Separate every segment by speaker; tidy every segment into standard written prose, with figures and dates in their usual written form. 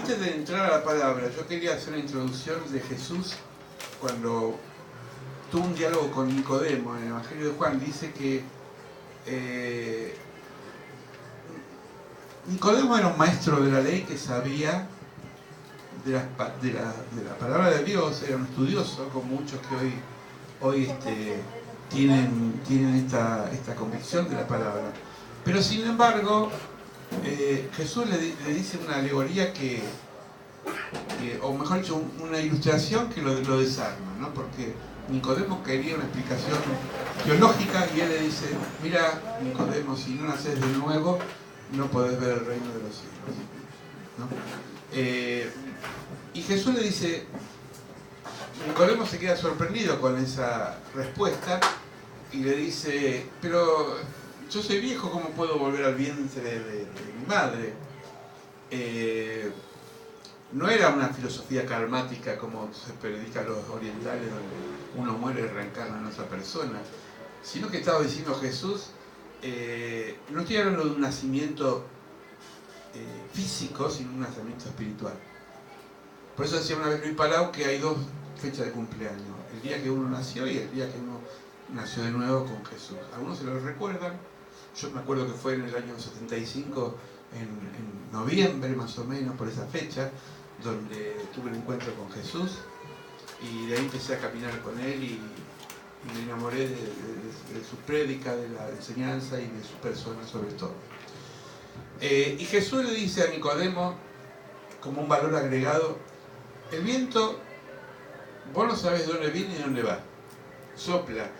Speaker 1: antes de entrar a la palabra, yo quería hacer una introducción de Jesús cuando tuvo un diálogo con Nicodemo en el Evangelio de Juan. Dice que Nicodemo era un maestro de la ley que sabía de la palabra de Dios, era un estudioso, con muchos que hoy tienen esta convicción de la palabra. Pero sin embargo, Jesús le dice una alegoría o mejor dicho, una ilustración que lo desarma, ¿no? Porque Nicodemo quería una explicación teológica y él le dice: mira, Nicodemo, si no naces de nuevo, no podés ver el reino de los cielos, ¿no? Y Jesús le dice, Nicodemo se queda sorprendido con esa respuesta y le dice: pero yo soy viejo, ¿cómo puedo volver al vientre de mi madre? No era una filosofía karmática como se predica a los orientales, donde uno muere y reencarna en otra persona, sino que estaba diciendo Jesús, no estoy hablando de un nacimiento físico, sino un nacimiento espiritual. Por eso decía una vez Luis Palau que hay dos fechas de cumpleaños: el día que uno nació y el día que uno nació de nuevo con Jesús. Algunos se lo recuerdan. Yo me acuerdo que fue en el año 75, en noviembre más o menos, por esa fecha, donde tuve un encuentro con Jesús, y de ahí empecé a caminar con él y me enamoré de su prédica, de la enseñanza y de su persona sobre todo. Y Jesús le dice a Nicodemo, como un valor agregado: el viento, vos no sabés de dónde viene y dónde va, sopla,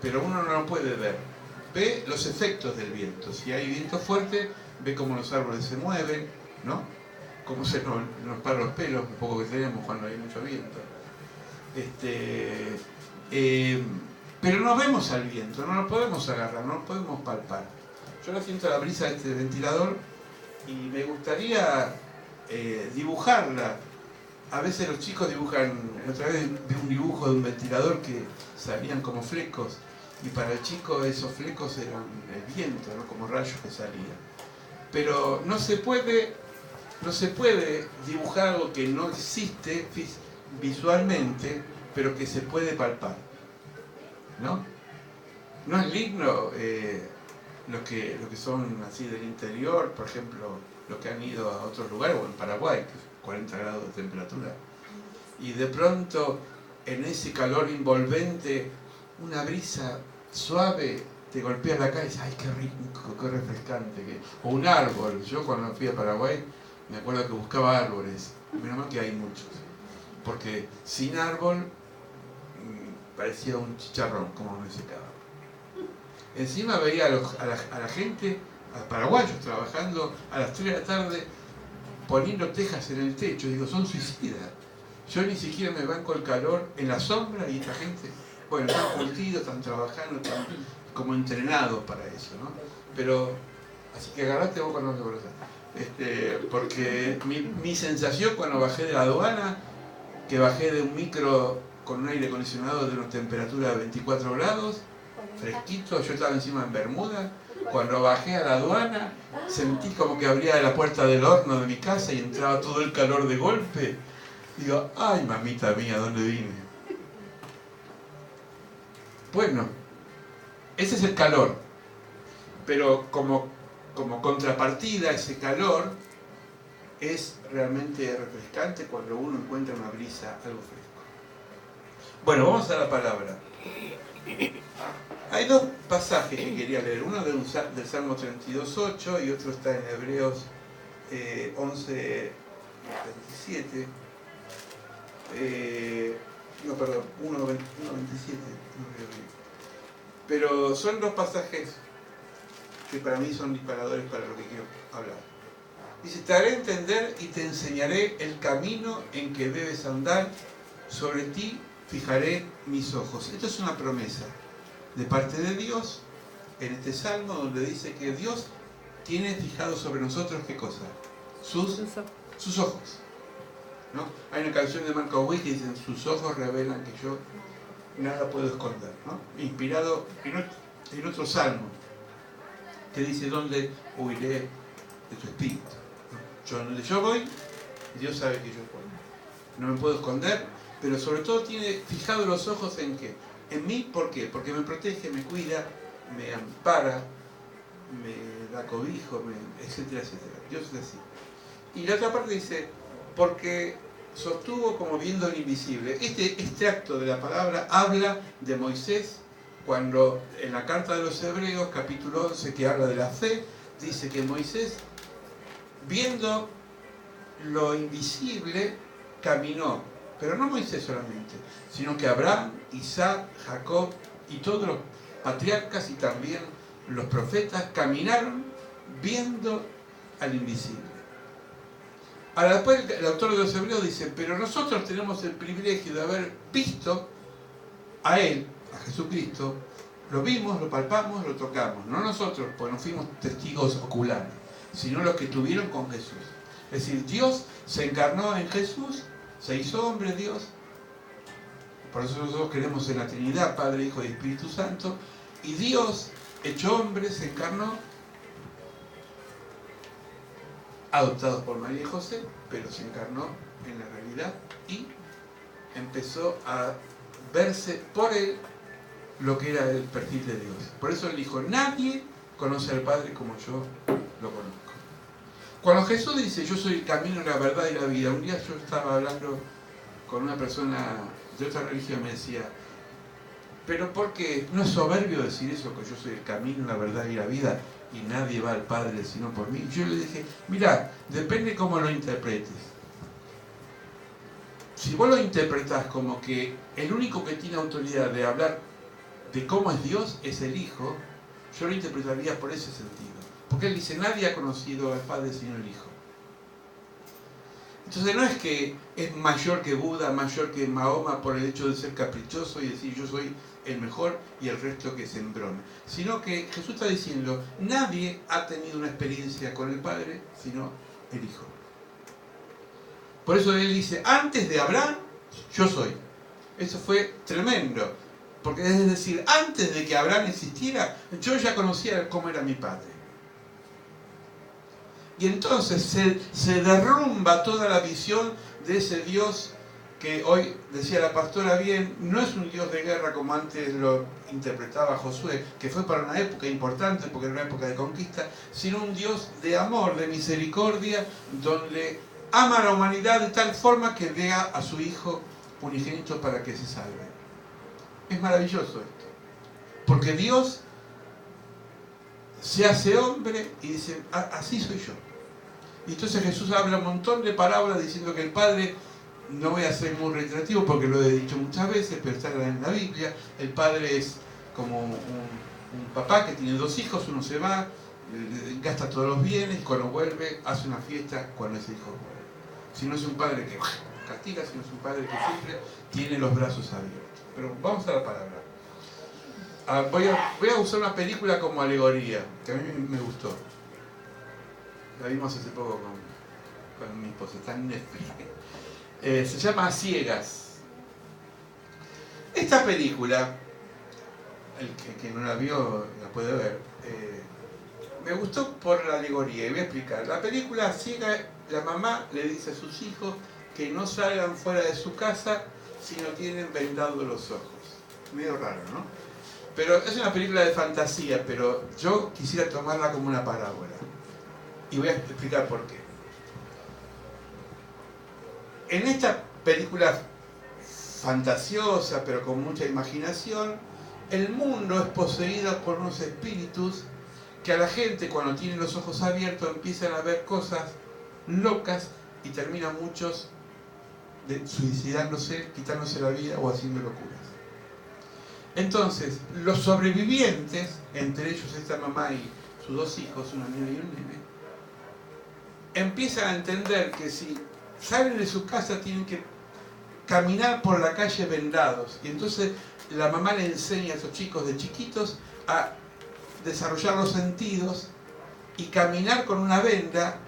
Speaker 1: pero uno no lo puede ver. Ve los efectos del viento. Si hay viento fuerte, ve cómo los árboles se mueven, ¿no? Cómo se nos paran los pelos, un poco que tenemos cuando hay mucho viento. Pero no vemos al viento, no lo podemos agarrar, no lo podemos palpar. Yo le siento la brisa de este ventilador y me gustaría dibujarla. A veces los chicos dibujan, otra vez vi un dibujo de un ventilador que salían como flecos, y para el chico esos flecos eran el viento, ¿no? Como rayos que salían. Pero no se puede dibujar algo que no existe visualmente, pero que se puede palpar, ¿no? No es lindo los que son así del interior, por ejemplo, los que han ido a otros lugares, o en Paraguay, que es 40 grados de temperatura, y de pronto en ese calor envolvente una brisa suave te golpea la cara y dices: ¡ay, qué rico, qué refrescante! O un árbol. Yo cuando fui a Paraguay me acuerdo que buscaba árboles, menos mal que hay muchos, porque sin árbol parecía un chicharrón como me secaba. Encima veía a la gente, a paraguayos trabajando a las 3 de la tarde poniendo tejas en el techo. Digo, son suicidas. Yo ni siquiera me banco el calor en la sombra, y esta gente, bueno, están curtidos, están trabajando, están como entrenados para eso, ¿no? Pero, así que agarraste vos cuando te volvés. Porque mi sensación cuando bajé de la aduana, que bajé de un micro con un aire acondicionado de una temperatura de 24 grados, fresquito, yo estaba encima en bermuda, cuando bajé a la aduana sentí como que abría la puerta del horno de mi casa y entraba todo el calor de golpe. Digo, ay, mamita mía, ¿dónde vine? Bueno, ese es el calor, pero como contrapartida, ese calor es realmente refrescante cuando uno encuentra una brisa, algo fresco. Bueno, vamos a la palabra. Hay dos pasajes que quería leer, uno del Salmo 32:8 y otro está en Hebreos 11:27. No, perdón, 1:27, no veo bien. Pero son dos pasajes que para mí son disparadores para lo que quiero hablar. Dice: te haré entender y te enseñaré el camino en que debes andar, sobre ti fijaré mis ojos. Esto es una promesa de parte de Dios en este salmo, donde dice que Dios tiene fijado sobre nosotros, ¿qué cosa? Sus ojos, ¿no? Hay una canción de Marco Witt que dice: sus ojos revelan que yo nada puedo esconder, ¿no? Inspirado en otro salmo que dice: ¿dónde huiré de tu espíritu? ¿No? Yo, donde yo voy, Dios sabe que yo puedo. No me puedo esconder, pero sobre todo tiene fijado los ojos en qué. En mí, ¿por qué? Porque me protege, me cuida, me ampara, me da cobijo, etcétera, etcétera. Dios es así. Y la otra parte dice, porque sostuvo como viendo el invisible. Este extracto de la palabra habla de Moisés cuando en la carta de los Hebreos, capítulo 11, que habla de la fe, dice que Moisés, viendo lo invisible, caminó. Pero no Moisés solamente, sino que Abraham, Isaac, Jacob y todos los patriarcas y también los profetas caminaron viendo al invisible. Ahora después el autor de los Hebreos dice, pero nosotros tenemos el privilegio de haber visto a Él, a Jesucristo, lo vimos, lo palpamos, lo tocamos. No nosotros, pues no fuimos testigos oculares, sino los que estuvieron con Jesús. Es decir, Dios se encarnó en Jesús, se hizo hombre Dios. Por eso nosotros creemos en la Trinidad, Padre, Hijo y Espíritu Santo. Y Dios, hecho hombre, se encarnó, adoptado por María y José, pero se encarnó en la realidad y empezó a verse por él lo que era el perfil de Dios. Por eso él dijo, nadie conoce al Padre como yo lo conozco. Cuando Jesús dice, yo soy el camino, la verdad y la vida, un día yo estaba hablando con una persona de otra religión y me decía, pero ¿por qué? ¿No es soberbio decir eso, que yo soy el camino, la verdad y la vida y nadie va al Padre sino por mí? Yo le dije, mirá, depende cómo lo interpretes. Si vos lo interpretás como que el único que tiene autoridad de hablar de cómo es Dios es el Hijo, yo lo interpretaría por ese sentido. Porque él dice, nadie ha conocido al Padre sino el Hijo. Entonces no es que es mayor que Buda, mayor que Mahoma por el hecho de ser caprichoso y decir yo soy el mejor y el resto que se embrome. Sino que Jesús está diciendo, nadie ha tenido una experiencia con el Padre sino el Hijo. Por eso él dice, antes de Abraham, yo soy. Eso fue tremendo. Porque es decir, antes de que Abraham existiera, yo ya conocía cómo era mi Padre. Y entonces se derrumba toda la visión de ese Dios que hoy, decía la pastora bien, no es un Dios de guerra como antes lo interpretaba Josué, que fue para una época importante porque era una época de conquista, sino un Dios de amor, de misericordia, donde ama a la humanidad de tal forma que envía a su Hijo unigénito para que se salve. Es maravilloso esto, porque Dios se hace hombre y dice, así soy yo. Y entonces Jesús habla un montón de parábolas diciendo que el Padre, no voy a ser muy reiterativo porque lo he dicho muchas veces, pero está en la Biblia, el Padre es como un papá que tiene dos hijos, uno se va, gasta todos los bienes, y cuando vuelve hace una fiesta cuando ese hijo vuelve. Si no es un padre que castiga, si no es un padre que sufre, tiene los brazos abiertos. Pero vamos a la palabra. Voy a usar una película como alegoría, que a mí me gustó. La vimos hace poco con mi esposa, está en Netflix. Se llama Ciegas. Esta película, el que no la vio la puede ver, me gustó por la alegoría y voy a explicar. La película Ciega, la mamá le dice a sus hijos que no salgan fuera de su casa si no tienen vendados los ojos. Medio raro, ¿no? Pero es una película de fantasía, pero yo quisiera tomarla como una parábola. Y voy a explicar por qué. En esta película fantasiosa, pero con mucha imaginación, el mundo es poseído por unos espíritus que a la gente, cuando tienen los ojos abiertos, empiezan a ver cosas locas y terminan muchos suicidándose, quitándose la vida o haciendo locuras. Entonces, los sobrevivientes, entre ellos esta mamá y sus dos hijos, una niña y un nene, empiezan a entender que si salen de su casa tienen que caminar por la calle vendados. Y entonces la mamá le enseña a esos chicos de chiquitos a desarrollar los sentidos y caminar con una venda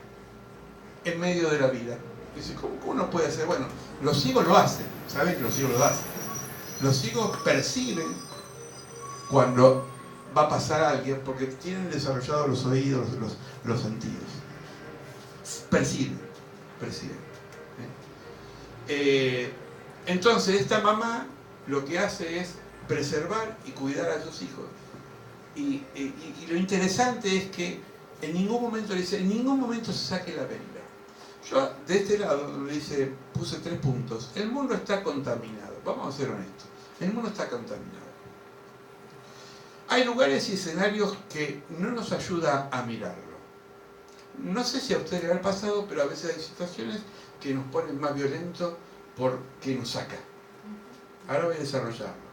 Speaker 1: en medio de la vida. Dice, ¿cómo uno puede hacer? Bueno, los ciegos lo hacen, ¿saben que los ciegos lo hacen? Los ciegos perciben cuando va a pasar alguien porque tienen desarrollados los oídos, los sentidos. Perciben. Entonces esta mamá lo que hace es preservar y cuidar a sus hijos. Y lo interesante es que en ningún momento le dice, en ningún momento se saque la venda. Yo de este lado donde dice, puse 3 puntos. El mundo está contaminado, vamos a ser honestos. El mundo está contaminado. Hay lugares y escenarios que no nos ayuda a mirarlo. No sé si a ustedes les ha pasado, pero a veces hay situaciones que nos ponen más violentos porque nos saca. Ahora voy a desarrollarlo.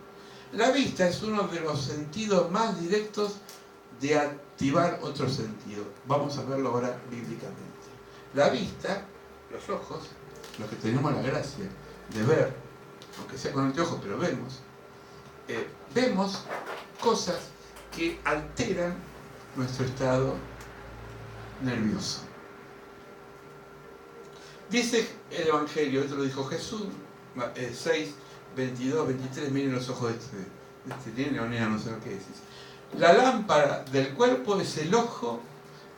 Speaker 1: La vista es uno de los sentidos más directos de activar otro sentido. Vamos a verlo ahora bíblicamente. La vista, los ojos, los que tenemos la gracia de ver, aunque sea con anteojos, pero vemos cosas que alteran nuestro estado nervioso. Dice el Evangelio, esto lo dijo Jesús, 6, 22, 23, miren los ojos de este nene o nena, no sé lo que es. La lámpara del cuerpo es el ojo,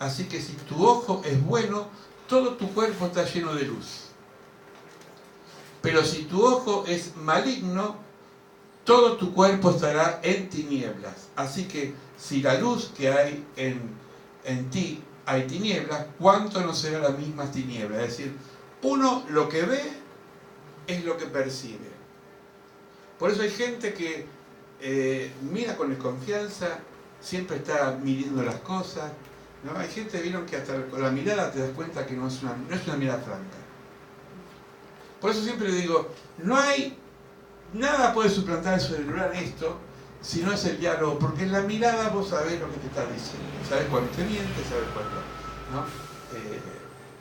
Speaker 1: así que si tu ojo es bueno, todo tu cuerpo está lleno de luz. Pero si tu ojo es maligno, todo tu cuerpo estará en tinieblas. Así que si la luz que hay en ti hay tinieblas, ¿cuánto no será la misma tiniebla? Es decir, uno lo que ve es lo que percibe. Por eso hay gente que mira con desconfianza, siempre está midiendo las cosas, ¿no? Hay gente, vieron, que hasta con la mirada te das cuenta que no es una mirada franca. Por eso siempre le digo, nada puede suplantar el celular esto, si no es el diálogo, porque en la mirada vos sabés lo que te está diciendo, sabés cuándo te miente, sabés cuándo, ¿no?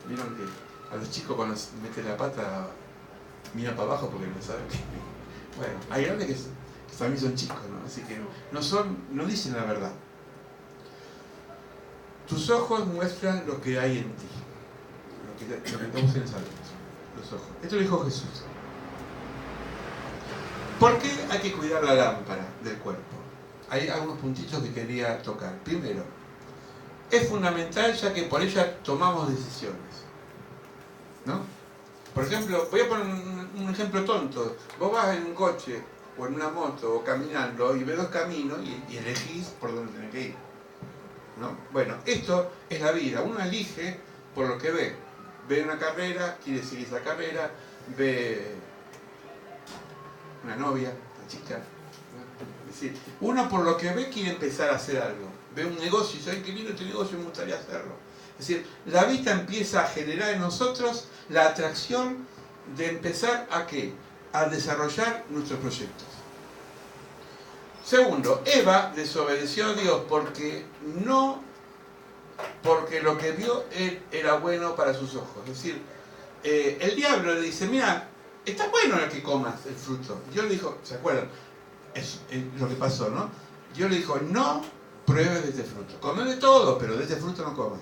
Speaker 1: Vieron que a los chicos cuando meten la pata mira para abajo porque no saben que... Bueno, hay grandes que también son chicos, ¿no? Así que no dicen la verdad. Tus ojos muestran lo que hay en ti, lo que estamos en los ojos. Esto lo dijo Jesús. ¿Por qué hay que cuidar la lámpara del cuerpo? Hay algunos puntitos que quería tocar. Primero, es fundamental ya que por ella tomamos decisiones, ¿no? Por ejemplo, voy a poner un ejemplo tonto. Vos vas en un coche o en una moto o caminando y ves 2 caminos y elegís por dónde tenés que ir, ¿no? Bueno, esto es la vida. Uno elige por lo que ve. Ve una carrera, quiere seguir esa carrera. Ve una novia, una chica, ¿no? Es decir, uno por lo que ve quiere empezar a hacer algo. Ve un negocio y dice, ay, qué lindo este negocio, me gustaría hacerlo. Es decir, la vista empieza a generar en nosotros la atracción de empezar a ¿qué? A desarrollar nuestros proyectos. Segundo, Eva desobedeció a Dios porque lo que vio él era bueno para sus ojos. Es decir, el diablo le dice, mira, está bueno que comas el fruto. Dios le dijo, ¿se acuerdan? Es lo que pasó, ¿no? Dios le dijo, no pruebes de este fruto. Come de todo, pero de este fruto no comas.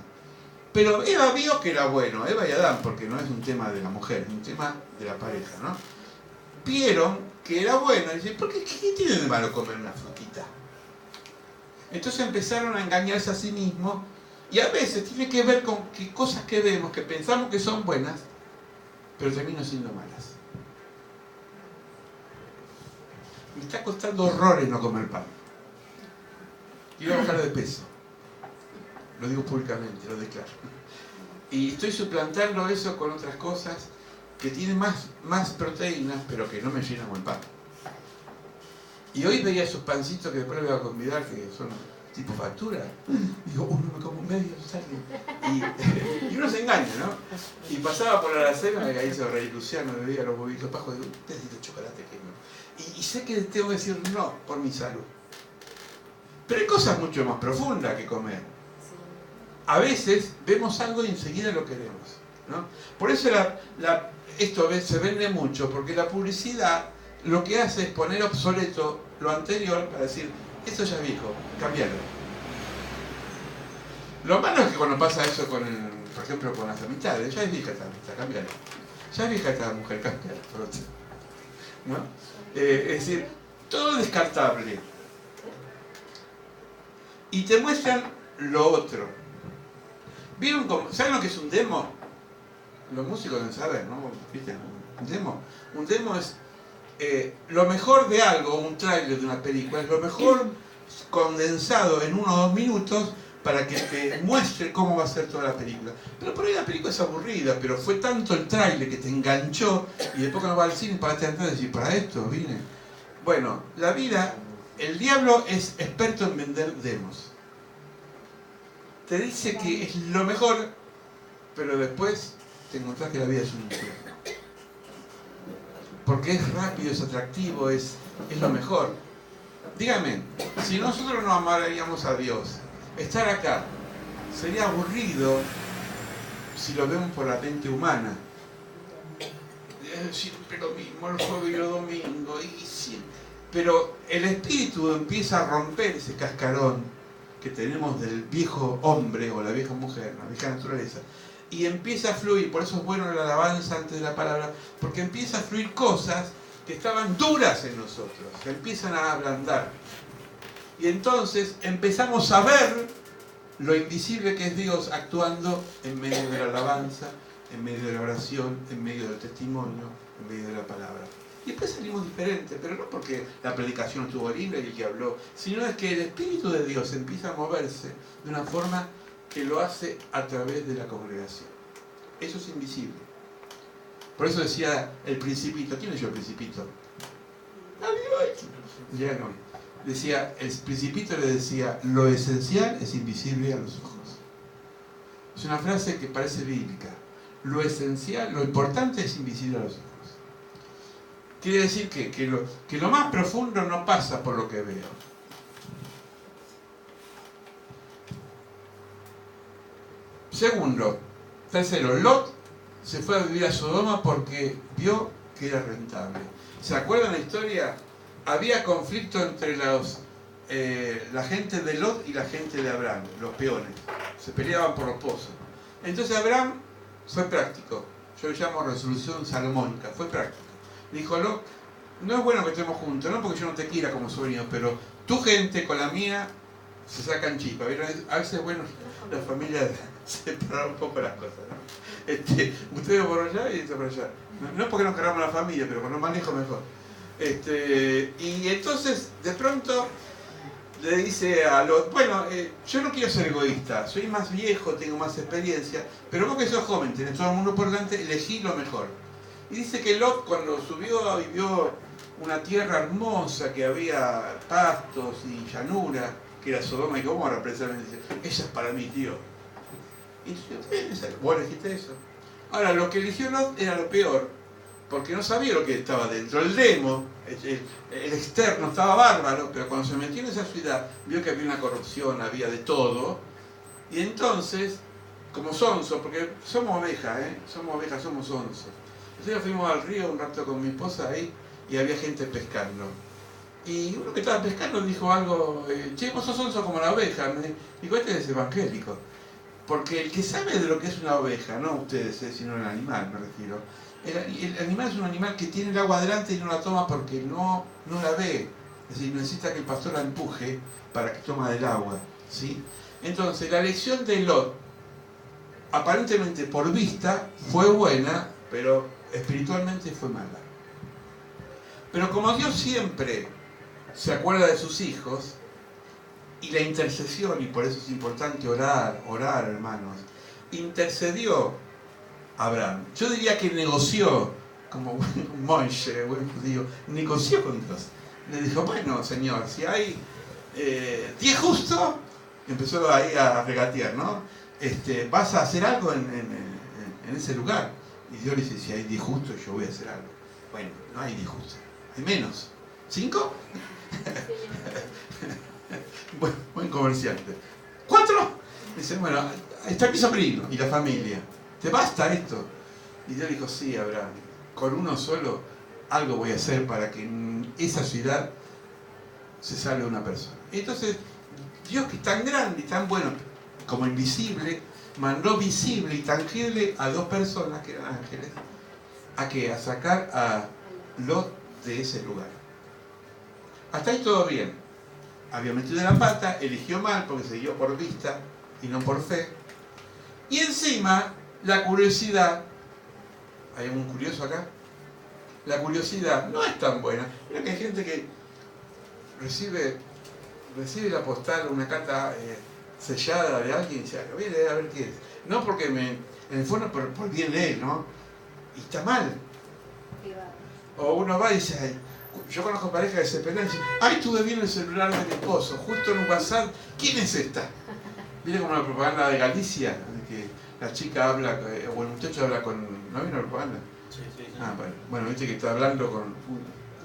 Speaker 1: Pero Eva vio que era bueno, Eva y Adán, porque no es un tema de la mujer, es un tema de la pareja, ¿no? Vieron que era bueno y dicen, ¿por qué tiene de malo comer una frutita? Entonces empezaron a engañarse a sí mismos y a veces tiene que ver con que cosas que vemos, que pensamos que son buenas, pero terminan siendo malas. Me está costando horrores no comer pan. Quiero bajar de peso. Lo digo públicamente, lo declaro. Y estoy suplantando eso con otras cosas que tienen más proteínas, pero que no me llenan como el pan. Y hoy veía esos pancitos que después les voy a convidar, que son tipo factura. Digo, uno me como medio, sale. Y uno se engaña, ¿no? Y pasaba por la alacena, y ahí hizo Rey Luciano, me veía los huevitos pajos, digo, un pedacito de chocolate que no. Y sé que tengo que decir no por mi salud. Pero hay cosas mucho más profundas que comer. A veces vemos algo y enseguida lo queremos, ¿no? Por eso esto se vende mucho, porque la publicidad lo que hace es poner obsoleto lo anterior para decir, esto ya es viejo, cambiarlo. Lo malo es que cuando pasa eso por ejemplo, con las amistades, ya es vieja esta amistad, cambiarlo. Ya es vieja esta mujer, cambiarla por otra, ¿no? Es decir, todo descartable. Y te muestran lo otro. ¿Vieron cómo? ¿Saben lo que es un demo? Los músicos deben saber, ¿no? ¿Viste? Un demo es lo mejor de algo, un tráiler de una película, es lo mejor condensado en 1 o 2 minutos para que te muestre cómo va a ser toda la película. Pero por ahí la película es aburrida, pero fue tanto el tráiler que te enganchó y después cuando vas al cine pagaste entrar y decir, para esto vine. Bueno, la vida, el diablo es experto en vender demos. Te dice que es lo mejor, pero después te encontrás que la vida es un infierno. Porque es rápido, es atractivo, es lo mejor. Dígame, si nosotros no amaríamos a Dios, estar acá sería aburrido si lo vemos por la mente humana. Siempre lo mismo, el jueves y el domingo, pero el espíritu empieza a romper ese cascarón que tenemos del viejo hombre o la vieja mujer, la vieja naturaleza, y empieza a fluir. Por eso es bueno la alabanza antes de la palabra, porque empieza a fluir cosas que estaban duras en nosotros, que empiezan a ablandar. Y entonces empezamos a ver lo invisible que es Dios actuando en medio de la alabanza, en medio de la oración, en medio del testimonio, en medio de la palabra. Y después salimos diferentes, pero no porque la predicación estuvo linda y el que habló, sino es que el Espíritu de Dios empieza a moverse de una forma que lo hace a través de la congregación. Eso es invisible. Por eso decía el Principito. ¿Quién leyó el Principito? Ya no. Decía, el Principito le decía, lo esencial es invisible a los ojos. Es una frase que parece bíblica. Lo esencial, lo importante es invisible a los ojos. Quiere decir que lo más profundo no pasa por lo que veo. Segundo, tercero, Lot se fue a vivir a Sodoma porque vio que era rentable. ¿Se acuerdan la historia? Había conflicto entre la gente de Lot y la gente de Abraham, los peones. Se peleaban por los pozos. Entonces Abraham fue práctico. Yo le llamo resolución salomónica. Fue práctico. Dijo Lot, no es bueno que estemos juntos, no porque yo no te quiera como sobrino, pero tu gente con la mía se sacan chispas. A veces es bueno la familia separar un poco las cosas, ¿no? Ustedes por allá y esto por allá. No es porque nos queramos la familia, pero con los manejos mejor. Y entonces, de pronto, le dice a Lot, bueno, yo no quiero ser egoísta, soy más viejo, tengo más experiencia, pero vos que sos joven, tenés todo el mundo por delante, elegí lo mejor. Y dice que Lot, cuando subió y vio una tierra hermosa, que había pastos y llanura, que era Sodoma y Gomorra, precisamente, dice, esa es para mí, tío. Y dice, vos elegiste eso. Ahora, lo que eligió Lot era lo peor, porque no sabía lo que estaba dentro. El demo, el externo estaba bárbaro, pero cuando se metió en esa ciudad, vio que había una corrupción, había de todo, y entonces, como sonso, porque somos ovejas, somos sonsos. Entonces fuimos al río un rato con mi esposa ahí, y había gente pescando. Y uno que estaba pescando dijo algo, che, vos sos sonso como la oveja. Me dijo, este es evangélico. Porque el que sabe de lo que es una oveja, no ustedes, sino el animal, me refiero. El animal es un animal que tiene el agua adelante y no la toma porque no la ve. Es decir, necesita que el pastor la empuje para que tome del agua, ¿sí? Entonces, la elección de Lot, aparentemente por vista, fue buena, pero espiritualmente fue mala. Pero como Dios siempre se acuerda de sus hijos, y la intercesión, y por eso es importante orar, hermanos, intercedió Abraham. Yo diría que negoció, como un monje, buen judío, negoció con Dios. Le dijo, bueno, Señor, si hay 10 justos, empezó ahí a regatear, ¿no? Vas a hacer algo en ese lugar. Y Dios le dice, si hay 10 justos, yo voy a hacer algo. Bueno, no hay 10 justos, hay menos. ¿5? Buen comerciante. 4. Dice, bueno, está mi sobrino y la familia. ¿Te basta esto? Y Dios dijo, sí, Abraham, con uno solo algo voy a hacer para que en esa ciudad se salve una persona. Entonces, Dios, que es tan grande y tan bueno como invisible, mandó visible y tangible a 2 personas que eran ángeles. ¿A qué? A sacar a Lot de ese lugar. Hasta ahí todo bien. Había metido la pata, eligió mal porque se guió por vista y no por fe. Y encima, la curiosidad ¿Hay un curioso acá? La curiosidad no es tan buena. Mira que hay gente que recibe la postal, una carta sellada de alguien y dice, voy a leer a ver qué es. No porque en el fondo por bien de él, ¿no? Y está mal. O uno va y dice, ay, yo conozco parejas que se pelean y dicen, ay, tuve bien el celular de mi esposo, justo en un WhatsApp, ¿quién es esta? Viene como la propaganda de Galicia, de que la chica habla, o el muchacho habla con... ¿No vino la propaganda?
Speaker 2: Sí.
Speaker 1: Ah, bueno, viste que está hablando con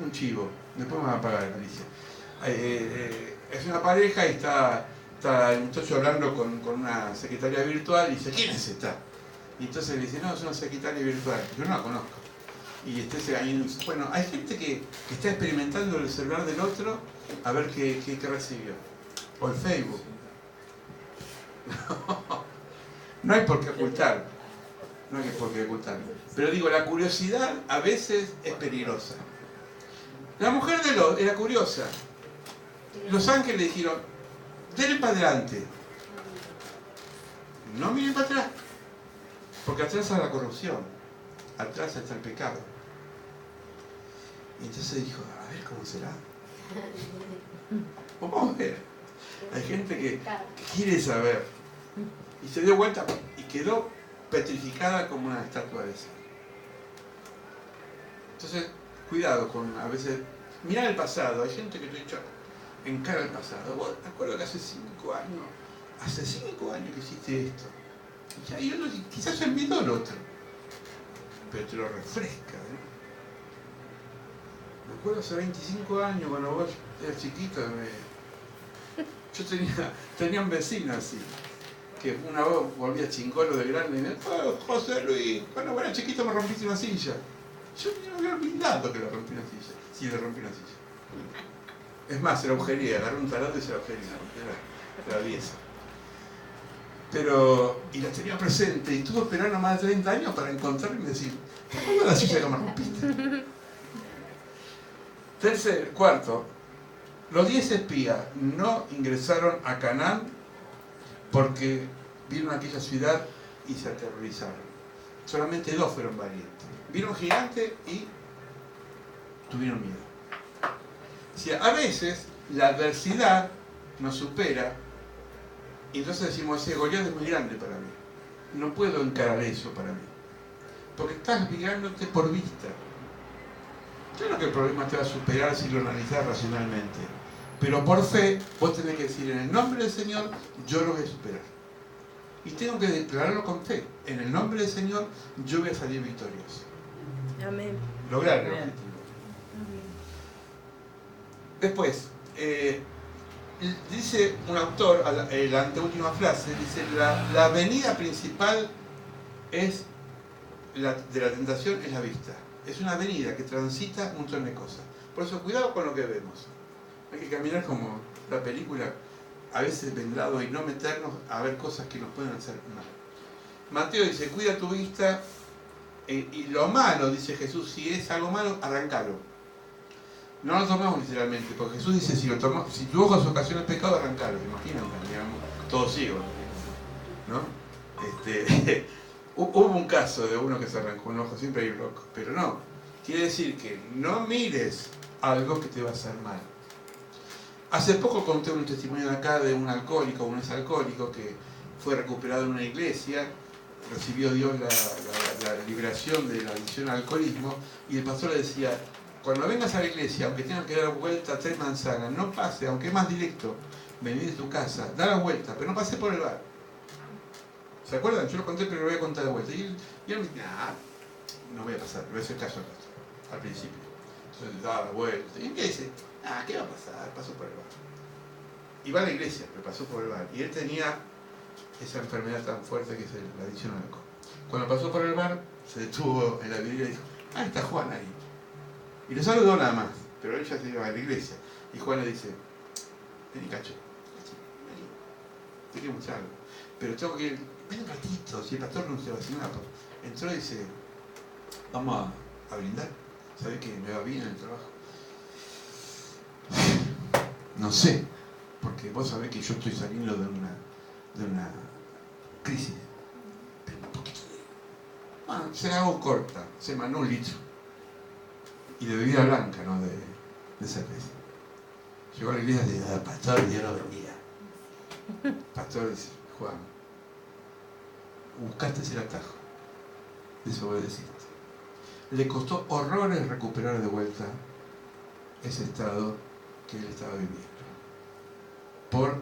Speaker 1: un chivo, después me van a pagar Galicia. Es una pareja y está el muchacho hablando con una secretaria virtual y dice, ¿quién es esta? Y entonces le dice, no, es una secretaria virtual, yo no la conozco. Y bueno, hay gente que está experimentando el celular del otro a ver qué recibió. O el Facebook. No hay por qué ocultar. No hay por qué ocultar. Pero digo, la curiosidad a veces es peligrosa. La mujer de Lot era curiosa. Los ángeles le dijeron, denle para adelante. No miren para atrás. Porque atrás está la corrupción. Atrás está el pecado. Y entonces dijo, a ver cómo será. Vamos a ver. Hay gente que quiere saber. Y se dio vuelta y quedó petrificada como una estatua de sal. Entonces, cuidado con a veces mirar el pasado. Hay gente que te ha dicho, encara el pasado. Vos, me acuerdo que hace 5 años que hiciste esto. Y uno quizás se olvidó el otro, pero te lo refresca, ¿no? Me acuerdo hace 25 años, cuando vos eras chiquito, yo tenía un vecino así, que una vez volvía chingolo de grande y me dijo, oh, José Luis, cuando era chiquito me rompiste una silla. Yo me había olvidado que le rompí una silla. Sí, le rompí una silla. Es más, era agujería, agarré un taladro y se la agujería, era 10. Pero, y la tenía presente, y estuvo esperando más de 30 años para encontrarme y decir, ¿cuándo la silla que me rompiste? Cuarto, los 10 espías no ingresaron a Canaán porque vieron aquella ciudad y se aterrorizaron. Solamente 2 fueron valientes. Vieron gigantes y tuvieron miedo. O sea, a veces la adversidad nos supera y entonces decimos, ese Goliat es muy grande para mí. No puedo encarar eso para mí. Porque estás mirándote por vista. Claro que el problema te va a superar si lo analizas racionalmente. Pero por fe, vos tenés que decir, en el nombre del Señor, yo lo voy a superar. Y tengo que declararlo con fe. En el nombre del Señor, yo voy a salir victorioso.
Speaker 3: Amén.
Speaker 1: Lograr el objetivo. Después, dice un autor, la anteúltima frase, dice, la avenida principal de la tentación es la vista. Es una avenida que transita un montón de cosas. Por eso, cuidado con lo que vemos. Hay que caminar como la película, a veces vendado, y no meternos a ver cosas que nos pueden hacer mal. Mateo dice, cuida tu vista, y lo malo, dice Jesús, si es algo malo, arrancalo. No lo tomemos literalmente, porque Jesús dice, si tu ojo se ocasiona el pecado, arrancalo. Imagínate, digamos, todos ciegos, ¿no? Hubo un caso de uno que se arrancó un ojo, siempre hay un loco, pero no. Quiere decir que no mires algo que te va a hacer mal. Hace poco conté un testimonio de acá de un alcohólico, un exalcohólico que fue recuperado en una iglesia, recibió Dios la liberación de la adicción al alcoholismo, y el pastor le decía, cuando vengas a la iglesia, aunque tengas que dar vuelta 3 manzanas, no pase, aunque es más directo, venir de tu casa, da la vuelta, pero no pase por el bar. ¿Se acuerdan? Yo lo conté, pero lo voy a contar de vuelta. Y él me dice, no voy a pasar, le voy a hacer caso al principio. Entonces daba la vuelta. ¿Y qué dice? ¿Qué va a pasar? Pasó por el bar. Y va a la iglesia, pero pasó por el bar. Y él tenía esa enfermedad tan fuerte que es la adicción al alcohol. Cuando pasó por el bar, se detuvo en la vidriera y dijo, está Juan ahí. Y le saludó nada más, pero él ya se iba a la iglesia. Y Juan le dice, vení cacho, vení, te quiero mostrar algo. Pero tengo que ir, ven un ratito, si el pastor no se va a hacer nada. Entró y dice, vamos a brindar, ¿sabés que me va bien en el trabajo? No sé, porque vos sabés que yo estoy saliendo de una crisis, pero un poquito Bueno, se la hago corta, se mandó 1 litro. Y de bebida blanca, no de cerveza. Llegó a la iglesia y dice, pastor, Dios lo bendiga. Pastor dice, Juan, buscaste el atajo, desobedeciste. Le costó horrores recuperar de vuelta ese estado que él estaba viviendo, por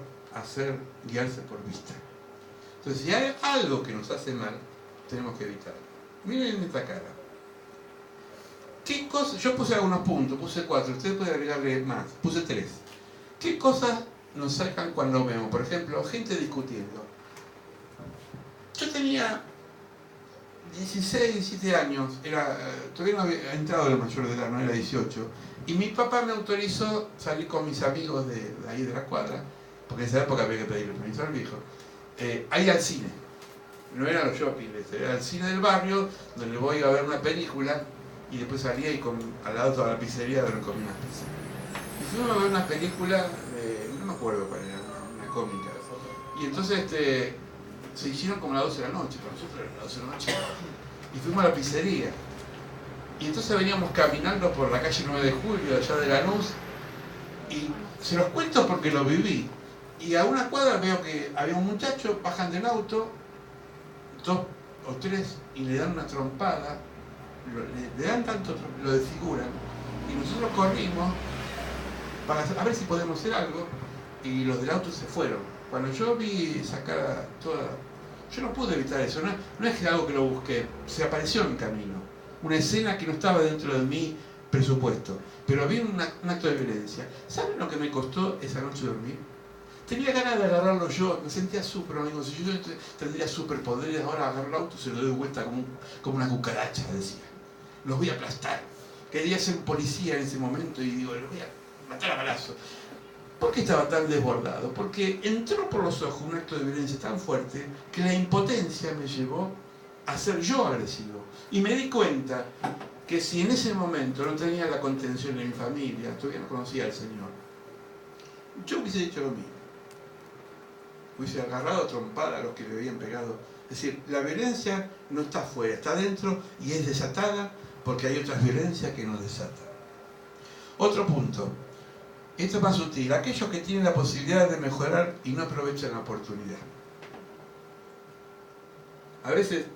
Speaker 1: guiarse por vista. Entonces, si hay algo que nos hace mal, tenemos que evitarlo. Miren esta cara. ¿Qué cosas? Yo puse algunos puntos, puse 4, ustedes pueden agregarle más, puse 3. ¿Qué cosas nos sacan cuando vemos? Por ejemplo, gente discutiendo. Yo tenía 16, 17 años, todavía no había entrado de mayor de edad, no era 18, y mi papá me autorizó salir con mis amigos de ahí de la cuadra, porque en esa época había que pedirle permiso al viejo, a ir al cine. No era los shopping, era el cine del barrio, donde voy a ver una película, y después salía y al lado de la pizzería donde comía unas pizzas. Y fuimos a ver una película, no me acuerdo cuál era, una cómica. Y entonces se hicieron como a las 12 de la noche, para nosotros era las 12 de la noche. Y fuimos a la pizzería. Y entonces veníamos caminando por la calle 9 de Julio, allá de Lanús, y se los cuento porque lo viví. Y a una cuadra veo que había un muchacho, bajan del auto, 2 o 3, y le dan una trompada, le dan tanto, lo desfiguran, y nosotros corrimos para a ver si podemos hacer algo, y los del auto se fueron. Cuando yo vi esa cara toda, yo no pude evitar eso, no es que algo que lo busqué, se apareció en el camino, una escena que no estaba dentro de mi presupuesto, pero había un acto de violencia. ¿Saben lo que me costó esa noche dormir? Tenía ganas de agarrarlo yo, me sentía súper, amigo, si yo tendría superpoderes, ahora agarro el auto y se lo doy vuelta como una cucaracha, decía. Los voy a aplastar. Quería ser policía en ese momento y digo, los voy a matar a balazo. ¿Por qué estaba tan desbordado? Porque entró por los ojos un acto de violencia tan fuerte que la impotencia me llevó a ser yo agresivo. Y me di cuenta que si en ese momento no tenía la contención de mi familia, todavía no conocía al Señor, yo hubiese dicho lo mismo. Hubiese agarrado a trompada a los que le habían pegado. Es decir, la violencia no está afuera, está dentro y es desatada porque hay otras violencias que nos desatan. Otro punto. Esto es más sutil. Aquellos que tienen la posibilidad de mejorar y no aprovechan la oportunidad. A veces,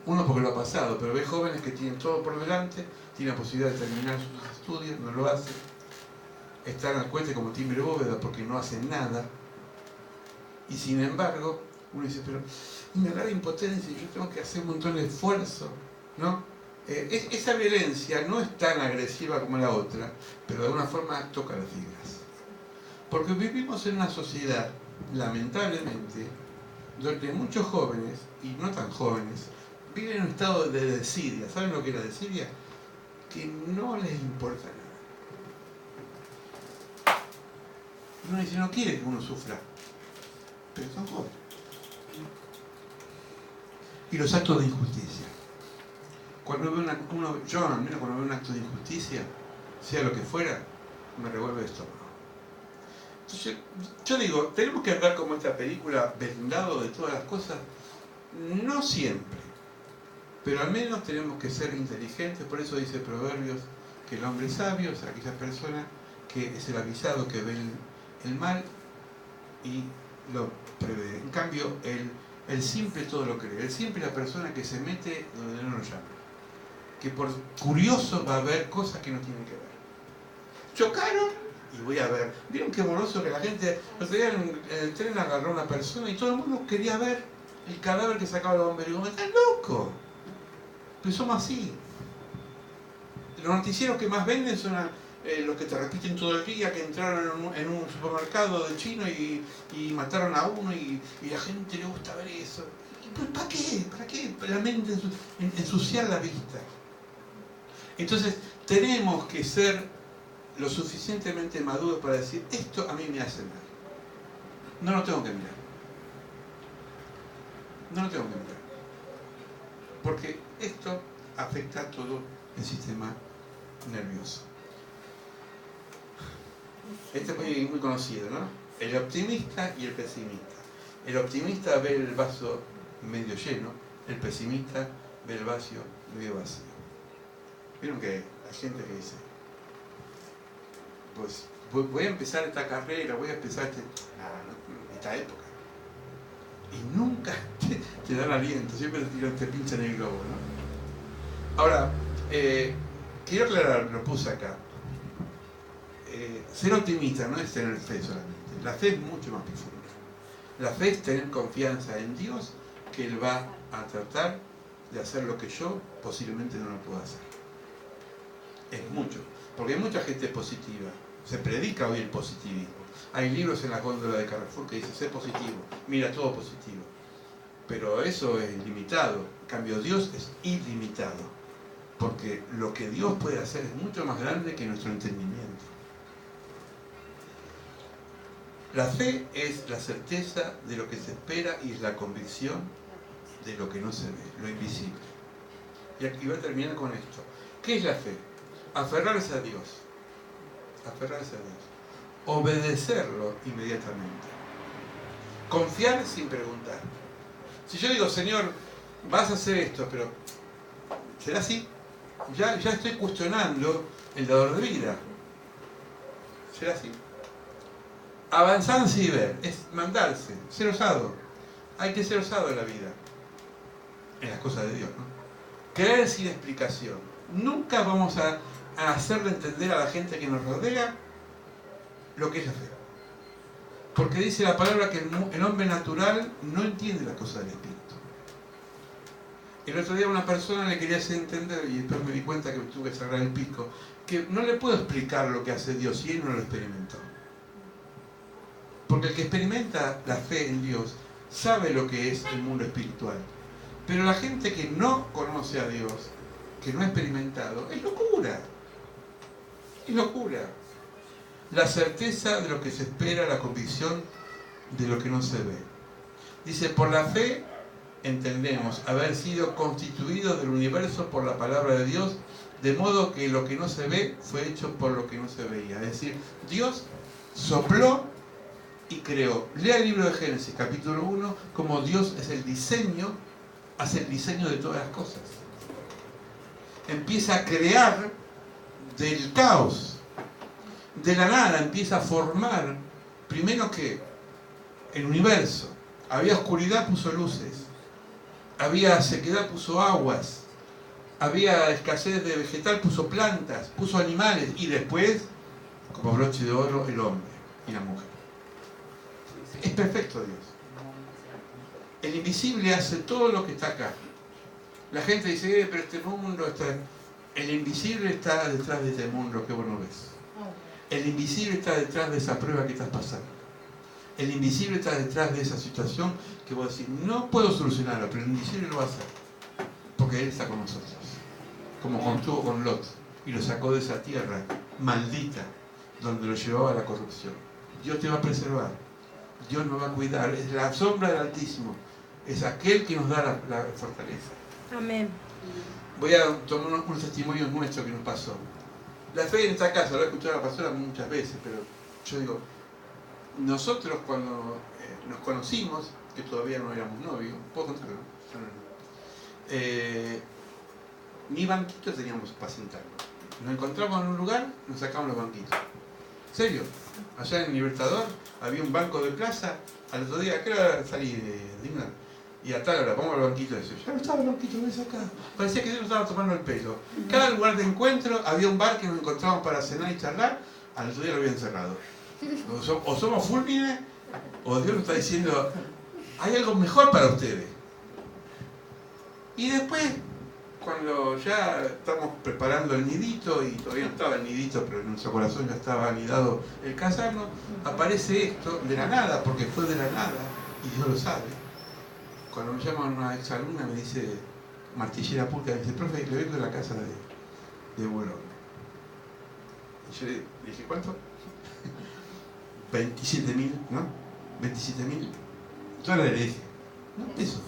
Speaker 1: uno porque lo ha pasado, pero ve jóvenes que tienen todo por delante, tienen la posibilidad de terminar sus estudios, no lo hacen. Están al cohete como timbre bóveda porque no hacen nada. Y sin embargo, uno dice, pero me agarra impotencia y yo tengo que hacer un montón de esfuerzo, ¿no? Esa violencia no es tan agresiva como la otra, pero de alguna forma toca las fibras. Porque vivimos en una sociedad, lamentablemente, donde muchos jóvenes, y no tan jóvenes, viven en un estado de desidia. ¿Saben lo que es la desidia? Que no les importa nada. Uno dice, no quiere que uno sufra, pero son jóvenes. Y los actos de injusticia. Cuando veo yo al menos cuando veo un acto de injusticia, sea lo que fuera, me revuelve el estómago. Entonces, yo digo, tenemos que andar como esta película, vendado de todas las cosas. No siempre, pero al menos tenemos que ser inteligentes. Por eso dice Proverbios que el hombre sabio es aquella persona que es el avisado que ve el mal y lo prevé. En cambio, el simple todo lo cree. El simple es la persona que se mete donde no lo llama, que por curioso va a ver cosas que no tienen que ver. Chocaron y voy a ver. ¿Vieron qué moroso que la gente, el otro día en el tren agarró a una persona y todo el mundo quería ver el cadáver que sacaba los bomberos? Y digo, ¡estás loco! Pero somos así. Los noticieros que más venden son los que te repiten todo el día, que entraron en un supermercado de chino y mataron a uno y la gente le gusta ver eso. ¿Para qué? ¿Para qué? La mente ensuciar la vista. Entonces tenemos que ser lo suficientemente maduros para decir, esto a mí me hace mal. No lo tengo que mirar. No lo tengo que mirar. Porque esto afecta a todo el sistema nervioso. Este es muy conocido, ¿no? El optimista y el pesimista. El optimista ve el vaso medio lleno, el pesimista ve el vacío medio vacío. Vieron que hay gente que dice, pues voy a empezar esta carrera, voy a empezar esta época. Y nunca te dan aliento, siempre te pinchan el globo, ¿no? Ahora, quiero aclarar, lo puse acá. Ser optimista no es tener fe solamente. La fe es mucho más profunda. La fe es tener confianza en Dios, que Él va a tratar de hacer lo que yo posiblemente no lo pueda hacer. Es mucho, porque hay mucha gente positiva. Se predica hoy el positivismo. Hay libros en la góndola de Carrefour que dicen, sé positivo, mira todo positivo. Pero eso es limitado. En cambio, Dios es ilimitado. Porque lo que Dios puede hacer es mucho más grande que nuestro entendimiento. La fe es la certeza de lo que se espera y es la convicción de lo que no se ve, lo invisible. Y aquí voy a terminar con esto. ¿Qué es la fe? Aferrarse a Dios. Aferrarse a Dios. Obedecerlo inmediatamente. Confiar sin preguntar. Si yo digo, Señor, vas a hacer esto, pero ¿será así? Ya estoy cuestionando el dador de vida. ¿Será así? Avanzar sin ver, es mandarse, ser osado. Hay que ser osado en la vida, en las cosas de Dios, ¿no? Creer sin explicación. Nunca vamos a hacerle entender a la gente que nos rodea lo que es la fe. Porque dice la palabra que el hombre natural no entiende las cosas del Espíritu. El otro día una persona le quería hacer entender, y después me di cuenta que tuve que cerrar el pico, que no le puedo explicar lo que hace Dios si él no lo experimentó. Porque el que experimenta la fe en Dios sabe lo que es el mundo espiritual. Pero la gente que no conoce a Dios, que no ha experimentado, es locura. Es locura. La certeza de lo que se espera, la convicción de lo que no se ve. Dice, por la fe entendemos haber sido constituidos del universo por la palabra de Dios, de modo que lo que no se ve fue hecho por lo que no se veía. Es decir, Dios sopló y creó. Lea el libro de Génesis, capítulo 1, como Dios es el diseño, hace el diseño de todas las cosas. Empieza a crear del caos, de la nada, empieza a formar, primero que el universo. Había oscuridad, puso luces. Había sequedad, puso aguas. Había escasez de vegetal, puso plantas, puso animales. Y después, como broche de oro, el hombre y la mujer. Es perfecto Dios. El invisible hace todo lo que está acá. La gente dice, pero este mundo está... El invisible está detrás de este mundo que vos no ves. El invisible está detrás de esa prueba que estás pasando. El invisible está detrás de esa situación que vos decís, no puedo solucionarla, pero el invisible lo va a hacer. Porque Él está con nosotros. Como contuvo con Lot y lo sacó de esa tierra maldita donde lo llevaba a la corrupción. Dios te va a preservar. Dios nos va a cuidar. Es la sombra del Altísimo. Es aquel que nos da la fortaleza.
Speaker 2: Amén.
Speaker 1: Voy a tomar unos testimonios nuestros que nos pasó. La fe en esta casa, lo he escuchado a la pastora muchas veces, pero yo digo, nosotros cuando nos conocimos, que todavía no éramos novios, ¿puedo contarlo? Ni banquito teníamos para sentarnos. Nos encontramos en un lugar, nos sacamos los banquitos. ¿En serio? Allá en Libertador había un banco de plaza, al otro día, ¿a qué hora salí de Digna? Y a tal hora, vamos al banquito de eso. Ya no estaba el banquito, ves acá. Parecía que Dios nos estaba tomando el pelo. Cada lugar de encuentro había un bar que nos encontrábamos para cenar y charlar, al otro día lo habían cerrado. O somos fulmines, o Dios nos está diciendo, hay algo mejor para ustedes. Y después, cuando ya estamos preparando el nidito, y todavía no estaba el nidito, pero en nuestro corazón ya estaba anidado el casarnos, aparece esto de la nada, porque fue de la nada, y Dios lo sabe. Cuando me llama una exalumna, me dice, Martillera Pulca, me dice, profe, le vengo de la casa de Bolón. Y yo le dije, ¿cuánto? 27.000, ¿no? 27.000 dólares, le dije, no, pesos.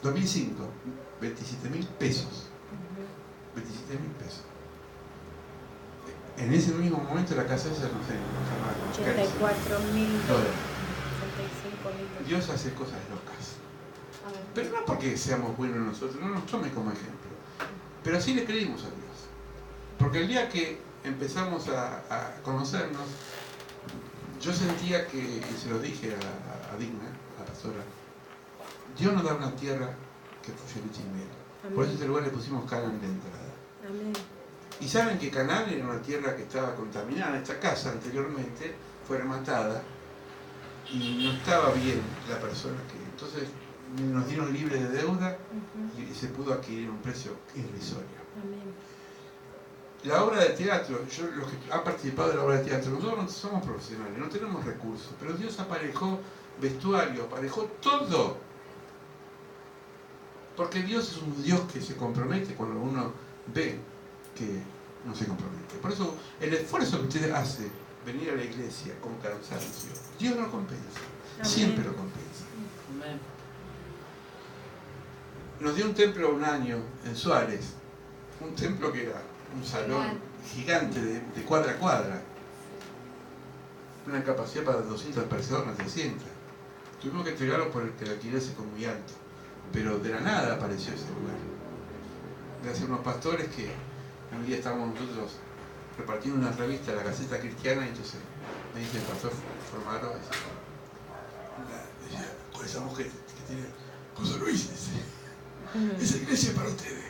Speaker 1: 2005, 27.000 pesos. 27.000 pesos. En ese mismo momento la casa esa, no sé,
Speaker 2: 84.000
Speaker 1: dólares.
Speaker 2: 65.000.
Speaker 1: Dios hace cosas locas. Pero no porque seamos buenos nosotros, no nos tome como ejemplo. Pero sí le creímos a Dios. Porque el día que empezamos a conocernos, yo sentía que, y se lo dije a Digna, a la pastora, Dios nos da una tierra que fluye leche y miel. Por eso a este lugar le pusimos Canaán de entrada.
Speaker 2: Amén.
Speaker 1: Y saben que Canaán era una tierra que estaba contaminada. Esta casa anteriormente fue rematada y no estaba bien la persona que... Entonces nos dieron libre de deuda y se pudo adquirir un precio irrisorio.
Speaker 2: Amén.
Speaker 1: La obra de teatro, los que han participado de la obra de teatro, nosotros no somos profesionales, no tenemos recursos, pero Dios aparejó vestuario, aparejó todo. Porque Dios es un Dios que se compromete cuando uno ve que no se compromete. Por eso el esfuerzo que usted hace, venir a la iglesia con cansancio, Dios lo compensa, siempre lo compensa.
Speaker 3: Amén.
Speaker 1: Nos dio un templo un año en Suárez, un templo que era un salón gigante de cuadra a cuadra, una capacidad para 200 personas, 300. Tuvimos que entregarlo porque el alquiler se fue muy alto, pero de la nada apareció ese lugar. Gracias a unos pastores que un día estábamos nosotros repartiendo una revista de la Gaceta Cristiana y entonces me dice el pastor Formaro, con esa mujer que tiene José Luis, dice, esa iglesia es para ustedes,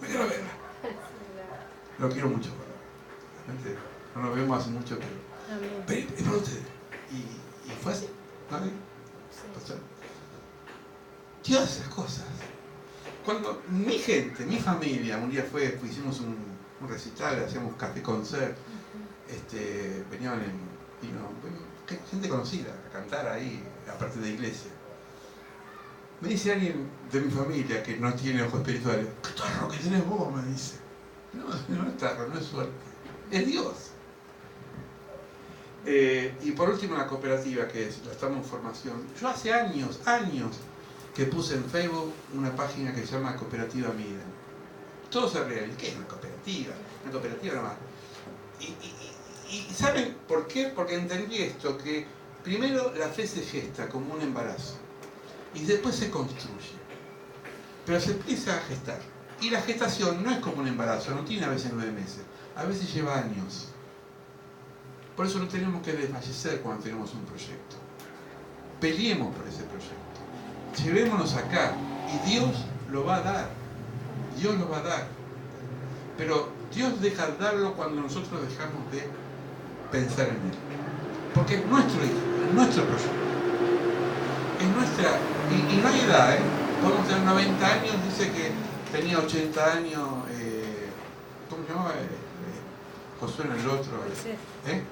Speaker 1: vengan a verla. Lo quiero mucho, realmente no nos vemos hace mucho, pero es para ustedes. Y fue así, ¿vale? Sí. Dios hace esas cosas. Cuando mi gente, mi familia, un día hicimos un recital, hacíamos café concert, venían gente conocida a cantar ahí, aparte de iglesia. Me dice alguien de mi familia que no tiene ojos espirituales, ¿qué tarro que tenés vos? Me dice. No es tarro, no es suerte, es Dios. Y por último la cooperativa, que es la estamos en formación. Yo hace años que puse en Facebook una página que se llama Cooperativa Mida. Todos se ríen, ¿qué es una cooperativa? Una cooperativa nomás. Y ¿saben por qué? Porque entendí esto, que primero la fe se gesta como un embarazo y después se construye. Pero se empieza a gestar. Y la gestación no es como un embarazo, no tiene a veces 9 meses, a veces lleva años. Por eso no tenemos que desfallecer cuando tenemos un proyecto. Peleemos por ese proyecto. Llevémonos acá y Dios lo va a dar. Dios lo va a dar. Pero Dios deja de darlo cuando nosotros dejamos de pensar en Él. Porque es nuestro hijo, es nuestro proyecto. Es nuestra... Y no hay edad, ¿eh? Podemos tener 90 años, dice que tenía 80 años... ¿Cómo se llamaba? Josué en el otro. ¿Eh?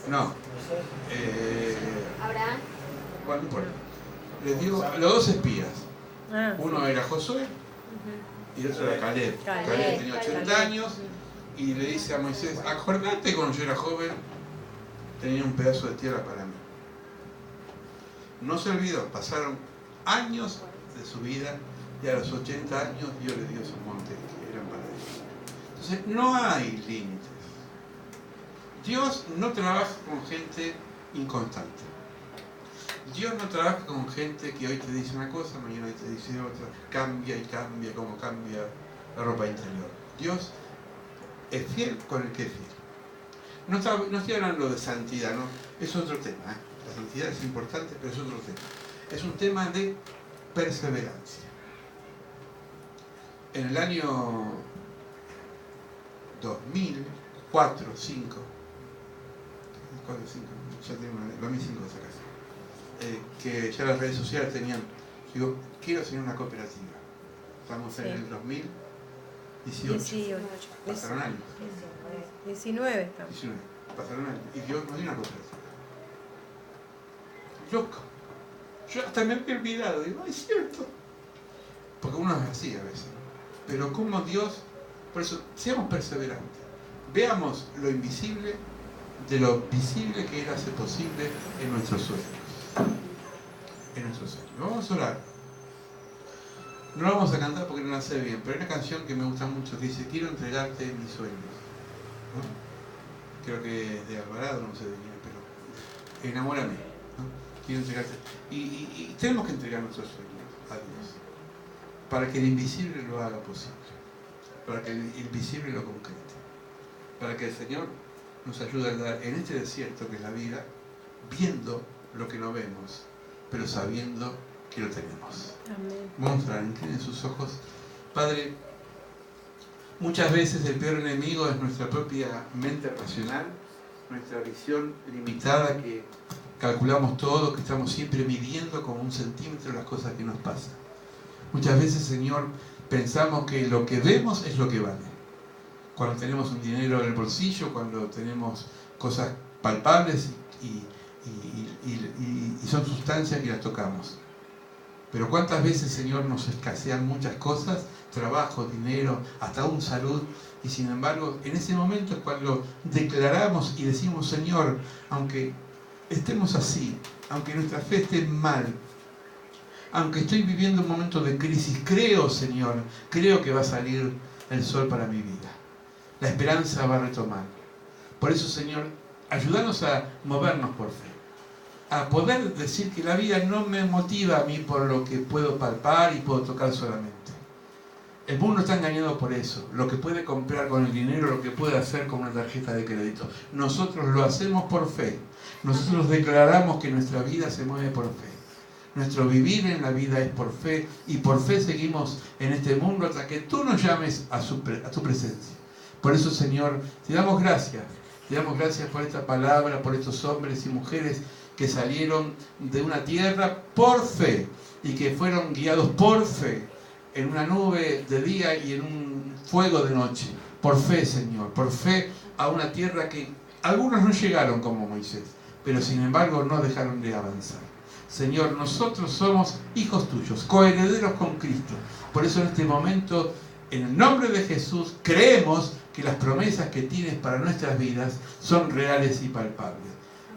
Speaker 1: No.
Speaker 4: Abraham.
Speaker 1: Bueno, no importa. Les digo, los dos espías. Uno era Josué y el otro era Caleb. Caleb tenía 80 años y le dice a Moisés, acordate cuando yo era joven, tenía un pedazo de tierra para mí. No se olvidó, pasaron años de su vida y a los 80 años Dios le dio esos montes que eran para ellos. Entonces no hay límites. Dios no trabaja con gente inconstante. Dios no trabaja con gente que hoy te dice una cosa, mañana te dice otra, cambia y cambia como cambia la ropa interior. Dios es fiel con el que es fiel. No estoy hablando de santidad, ¿no? Es otro tema. La santidad es importante, pero es otro tema. Es un tema de perseverancia. En el año 2004, 2005, ya tengo 2005 esa casa. Que ya las redes sociales tenían, digo, quiero hacer una cooperativa. Estamos en el 2018. Pasaron años.
Speaker 2: 19 estamos.
Speaker 1: 19. Pasaron años. Y Dios nos dio una cooperativa. Loco. Yo hasta me había olvidado. Digo, es cierto. Porque uno es así a veces. Pero como Dios, por eso, seamos perseverantes. Veamos lo invisible de lo visible que Él hace posible en nuestros sueños. En nuestros sueños. Vamos a orar. No lo vamos a cantar porque no la sé bien, pero hay una canción que me gusta mucho que dice, quiero entregarte mis sueños. ¿No? Creo que es de Alvarado, no sé de quién, pero enamórame. ¿No? Quiero entregarte. Y tenemos que entregar nuestros sueños. a Dios, para que el invisible lo haga posible, para que el invisible lo concrete, para que el Señor nos ayude a andar en este desierto que es la vida, viendo lo que no vemos, pero sabiendo que lo tenemos.
Speaker 2: Amén.
Speaker 1: Vamos a inclinen sus ojos. Padre, muchas veces el peor enemigo es nuestra propia mente racional, nuestra visión limitada, que calculamos todo, que estamos siempre midiendo como un centímetro las cosas que nos pasan. Muchas veces, Señor, pensamos que lo que vemos es lo que vale. Cuando tenemos un dinero en el bolsillo, cuando tenemos cosas palpables y son sustancias que las tocamos. Pero cuántas veces, Señor, nos escasean muchas cosas, trabajo, dinero, hasta aún salud, y sin embargo, en ese momento es cuando declaramos y decimos, Señor, aunque estemos así, aunque nuestra fe esté mal, aunque estoy viviendo un momento de crisis, creo, Señor, creo que va a salir el sol para mi vida. La esperanza va a retomar. Por eso, Señor, ayúdanos a movernos por fe, a poder decir que la vida no me motiva a mí por lo que puedo palpar y puedo tocar solamente. El mundo está engañado por eso, lo que puede comprar con el dinero, lo que puede hacer con una tarjeta de crédito. Nosotros lo hacemos por fe. Nosotros declaramos que nuestra vida se mueve por fe. Nuestro vivir en la vida es por fe, y por fe seguimos en este mundo hasta que tú nos llames a tu presencia. Por eso, Señor, te damos gracias. Te damos gracias por esta palabra, por estos hombres y mujeres que salieron de una tierra por fe y que fueron guiados por fe en una nube de día y en un fuego de noche. Por fe, Señor, por fe a una tierra que algunos no llegaron como Moisés, pero sin embargo no dejaron de avanzar. Señor, nosotros somos hijos tuyos, coherederos con Cristo. Por eso en este momento, en el nombre de Jesús, creemos que las promesas que tienes para nuestras vidas son reales y palpables.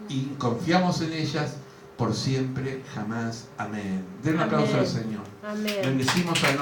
Speaker 1: Y confiamos en ellas por siempre, jamás. Amén. Den un aplauso al Señor.
Speaker 2: Amén.
Speaker 1: Bendecimos al